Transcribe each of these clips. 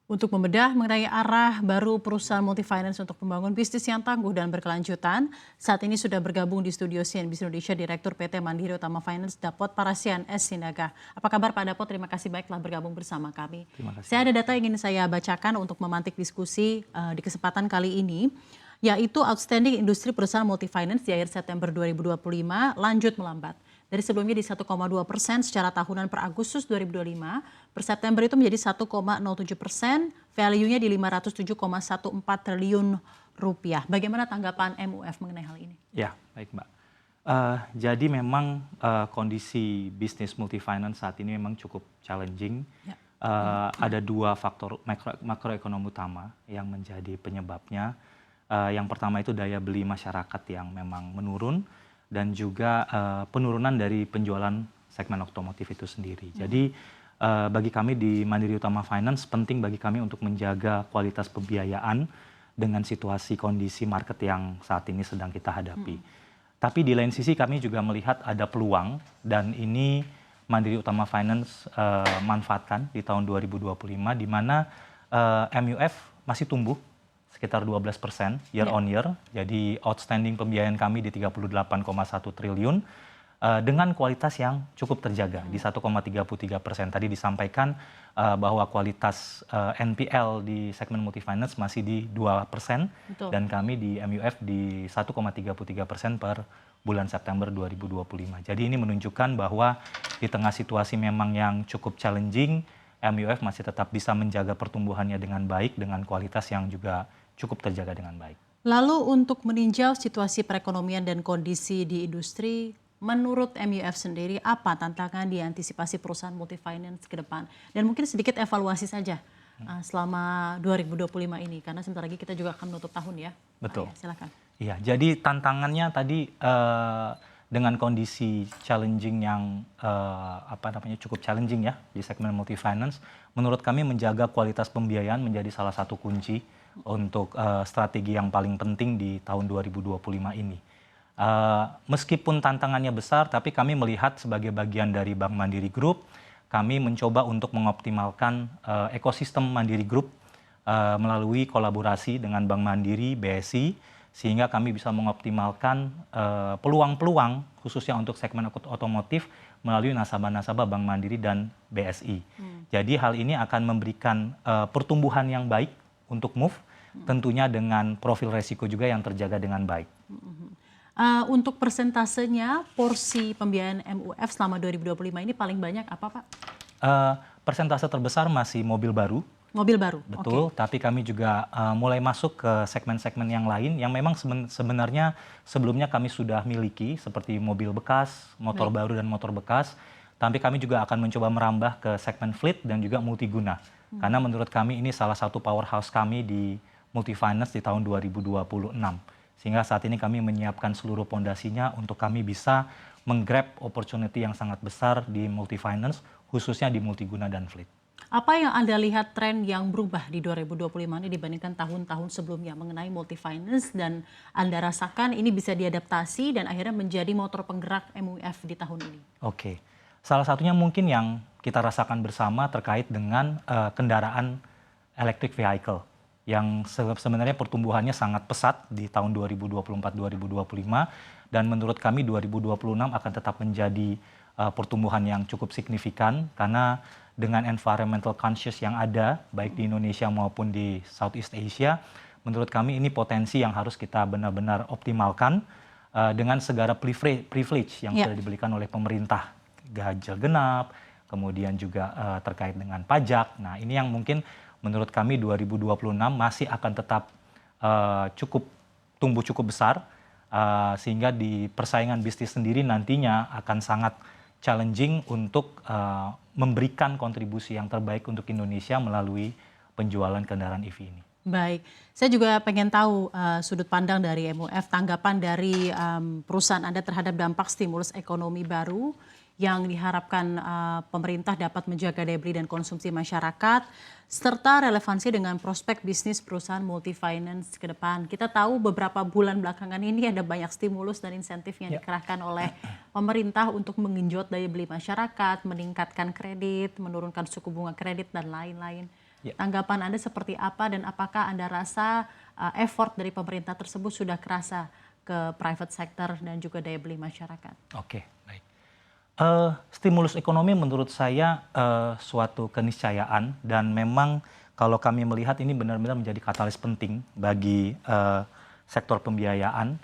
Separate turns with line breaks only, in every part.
Untuk membedah mengenai arah baru perusahaan multifinance untuk membangun bisnis yang tangguh dan berkelanjutan, saat ini sudah bergabung di studio CNBC Indonesia Direktur PT Mandiri Utama Finance Dapot Parasian S. Sinaga. Apa kabar Pak Dapot? Terima kasih baik telah bergabung bersama kami.
Terima kasih.
Saya ada data yang ingin saya bacakan untuk memantik diskusi di kesempatan kali ini, yaitu outstanding industri perusahaan multifinance di akhir September 2025 lanjut melambat. Dari sebelumnya di 1,2% secara tahunan per Agustus 2025, per September itu menjadi 1,07%, value-nya di 507,14 triliun rupiah. Bagaimana tanggapan MUF mengenai hal ini?
Ya, baik Mbak. Jadi memang kondisi bisnis multifinance saat ini memang cukup challenging.
Ya.
Ada dua faktor makroekonomi utama yang menjadi penyebabnya. Yang pertama itu daya beli masyarakat yang memang menurun, dan juga penurunan dari penjualan segmen otomotif itu sendiri. Jadi bagi kami di Mandiri Utama Finance penting bagi kami untuk menjaga kualitas pembiayaan dengan situasi kondisi market yang saat ini sedang kita hadapi. Tapi di lain sisi kami juga melihat ada peluang, dan ini Mandiri Utama Finance manfaatkan di tahun 2025, di mana MUF masih tumbuh sekitar 12% year on year. Jadi outstanding pembiayaan kami di 38,1 triliun dengan kualitas yang cukup terjaga di 1,33%. Tadi disampaikan bahwa kualitas NPL di segmen multifinance masih di 2%.
Betul.
Dan kami di MUF di 1,33% per bulan September 2025. Jadi ini menunjukkan bahwa di tengah situasi memang yang cukup challenging, MUF masih tetap bisa menjaga pertumbuhannya dengan baik, dengan kualitas yang juga cukup terjaga dengan baik.
Lalu untuk meninjau situasi perekonomian dan kondisi di industri, menurut MUF sendiri apa tantangan di antisipasi perusahaan multifinance ke depan? Dan mungkin sedikit evaluasi saja selama 2025 ini, karena sebentar lagi kita juga akan menutup tahun ya.
Betul.
Ya, silakan.
Iya, jadi tantangannya tadi dengan kondisi challenging yang cukup challenging ya di segmen multifinance, menurut kami menjaga kualitas pembiayaan menjadi salah satu kunci untuk strategi yang paling penting di tahun 2025 ini. Meskipun tantangannya besar, tapi kami melihat sebagai bagian dari Bank Mandiri Group, kami mencoba untuk mengoptimalkan ekosistem Mandiri Group melalui kolaborasi dengan Bank Mandiri, BSI, sehingga kami bisa mengoptimalkan peluang-peluang khususnya untuk segmen otomotif melalui nasabah-nasabah Bank Mandiri dan BSI. Jadi hal ini akan memberikan pertumbuhan yang baik untuk MUF, tentunya dengan profil resiko juga yang terjaga dengan baik.
Untuk persentasenya, porsi pembiayaan MUF selama 2025 ini paling banyak apa Pak?
Persentase terbesar masih mobil baru.
Mobil baru?
Betul, tapi kami juga mulai masuk ke segmen-segmen yang lain yang memang sebenarnya sebelumnya kami sudah miliki, seperti mobil bekas, motor baru dan motor bekas. Tapi kami juga akan mencoba merambah ke segmen fleet dan juga multiguna. Karena menurut kami ini salah satu powerhouse kami di multifinance di tahun 2026. Sehingga saat ini kami menyiapkan seluruh pondasinya untuk kami bisa menggrab opportunity yang sangat besar di multifinance, khususnya di multiguna dan fleet.
Apa yang Anda lihat tren yang berubah di 2025 ini dibandingkan tahun-tahun sebelumnya mengenai multifinance, dan Anda rasakan ini bisa diadaptasi dan akhirnya menjadi motor penggerak MUF di tahun ini?
Oke, salah satunya mungkin yang kita rasakan bersama terkait dengan kendaraan electric vehicle yang sebenarnya pertumbuhannya sangat pesat di tahun 2024-2025, dan menurut kami 2026 akan tetap menjadi pertumbuhan yang cukup signifikan karena dengan environmental conscious yang ada baik di Indonesia maupun di Southeast Asia, menurut kami ini potensi yang harus kita benar-benar optimalkan dengan segala privilege yang sudah diberikan oleh pemerintah, ganjil genap, kemudian juga terkait dengan pajak. Nah, ini yang mungkin menurut kami 2026 masih akan tetap tumbuh cukup besar, sehingga di persaingan bisnis sendiri nantinya akan sangat challenging untuk memberikan kontribusi yang terbaik untuk Indonesia melalui penjualan kendaraan EV ini.
Baik, saya juga pengen tahu sudut pandang dari MUF, tanggapan dari perusahaan Anda terhadap dampak stimulus ekonomi baru yang diharapkan pemerintah dapat menjaga daya beli dan konsumsi masyarakat, serta relevansi dengan prospek bisnis perusahaan multifinance ke depan. Kita tahu beberapa bulan belakangan ini ada banyak stimulus dan insentif yang dikerahkan oleh pemerintah untuk menggenjot daya beli masyarakat, meningkatkan kredit, menurunkan suku bunga kredit, dan lain-lain.
Ya.
Tanggapan Anda seperti apa dan apakah Anda rasa effort dari pemerintah tersebut sudah kerasa ke private sector dan juga daya beli masyarakat?
Oke, baik. Stimulus ekonomi menurut saya suatu keniscayaan dan memang kalau kami melihat ini benar-benar menjadi katalis penting bagi sektor pembiayaan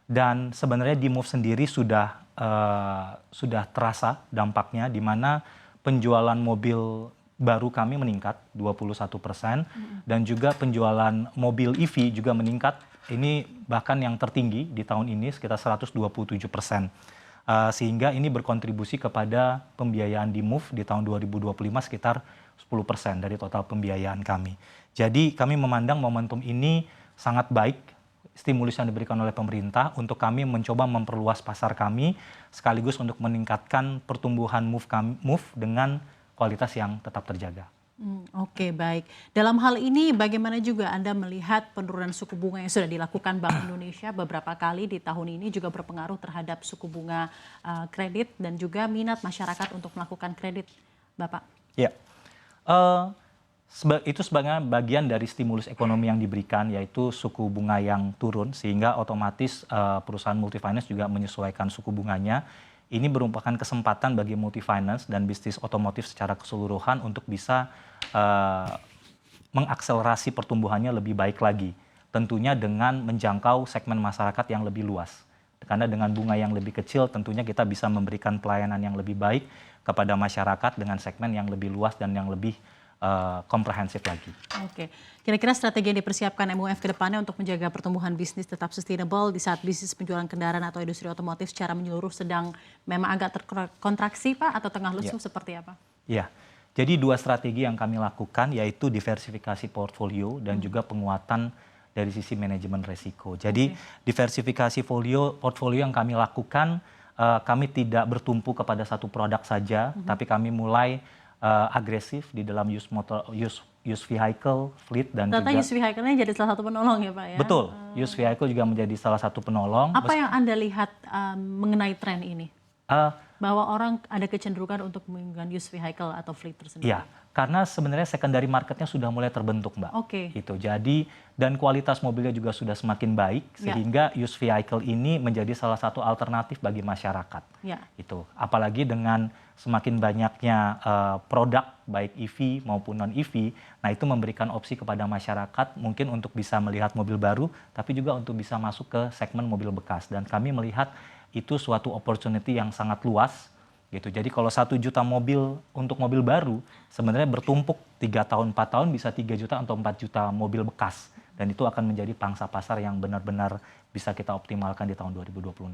dan sebenarnya di MOVE sendiri sudah terasa dampaknya di mana penjualan mobil baru kami meningkat 21% dan juga penjualan mobil EV juga meningkat. Ini bahkan yang tertinggi di tahun ini sekitar 127%. Sehingga ini berkontribusi kepada pembiayaan di MOVE di tahun 2025 sekitar 10% dari total pembiayaan kami. Jadi kami memandang momentum ini sangat baik, stimulus yang diberikan oleh pemerintah untuk kami mencoba memperluas pasar kami sekaligus untuk meningkatkan pertumbuhan MOVE dengan kualitas yang tetap terjaga.
Oke, baik. Dalam hal ini bagaimana juga Anda melihat penurunan suku bunga yang sudah dilakukan Bank Indonesia beberapa kali di tahun ini juga berpengaruh terhadap suku bunga kredit dan juga minat masyarakat untuk melakukan kredit, Bapak?
Ya, itu sebagai bagian dari stimulus ekonomi yang diberikan, yaitu suku bunga yang turun, sehingga otomatis perusahaan multifinance juga menyesuaikan suku bunganya. Ini merupakan kesempatan bagi multifinance dan bisnis otomotif secara keseluruhan untuk bisa mengakselerasi pertumbuhannya lebih baik lagi. Tentunya dengan menjangkau segmen masyarakat yang lebih luas. Karena dengan bunga yang lebih kecil tentunya kita bisa memberikan pelayanan yang lebih baik kepada masyarakat dengan segmen yang lebih luas dan yang lebih komprehensif lagi.
Oke, kira-kira strategi yang dipersiapkan MUF ke depannya untuk menjaga pertumbuhan bisnis tetap sustainable di saat bisnis penjualan kendaraan atau industri otomotif secara menyeluruh sedang memang agak terkontraksi, Pak, atau tengah lesu seperti apa?
Ya, jadi dua strategi yang kami lakukan yaitu diversifikasi portfolio dan juga penguatan dari sisi manajemen resiko. Jadi diversifikasi portfolio yang kami lakukan, kami tidak bertumpu kepada satu produk saja, tapi kami mulai agresif di dalam used vehicle, fleet dan
Ternyata
juga
used vehicle-nya jadi salah satu penolong ya, Pak, ya?
betul, used vehicle juga menjadi salah satu penolong.
Apa yang Anda lihat mengenai tren ini? Bahwa orang ada kecenderungan untuk menggunakan used vehicle atau fleet tersendiri?
Iya, karena sebenarnya secondary marketnya sudah mulai terbentuk, Mbak.
Oke.
Gitu. Jadi dan kualitas mobilnya juga sudah semakin baik sehingga used vehicle ini menjadi salah satu alternatif bagi masyarakat.
Ya.
Itu. Apalagi dengan semakin banyaknya produk baik EV maupun non EV, nah itu memberikan opsi kepada masyarakat mungkin untuk bisa melihat mobil baru, tapi juga untuk bisa masuk ke segmen mobil bekas. Dan kami melihat itu suatu opportunity yang sangat luas. Gitu. Jadi kalau 1 juta mobil untuk mobil baru sebenarnya bertumpuk 3 tahun 4 tahun bisa 3 juta atau 4 juta mobil bekas dan itu akan menjadi pangsa pasar yang benar-benar bisa kita optimalkan di tahun 2026.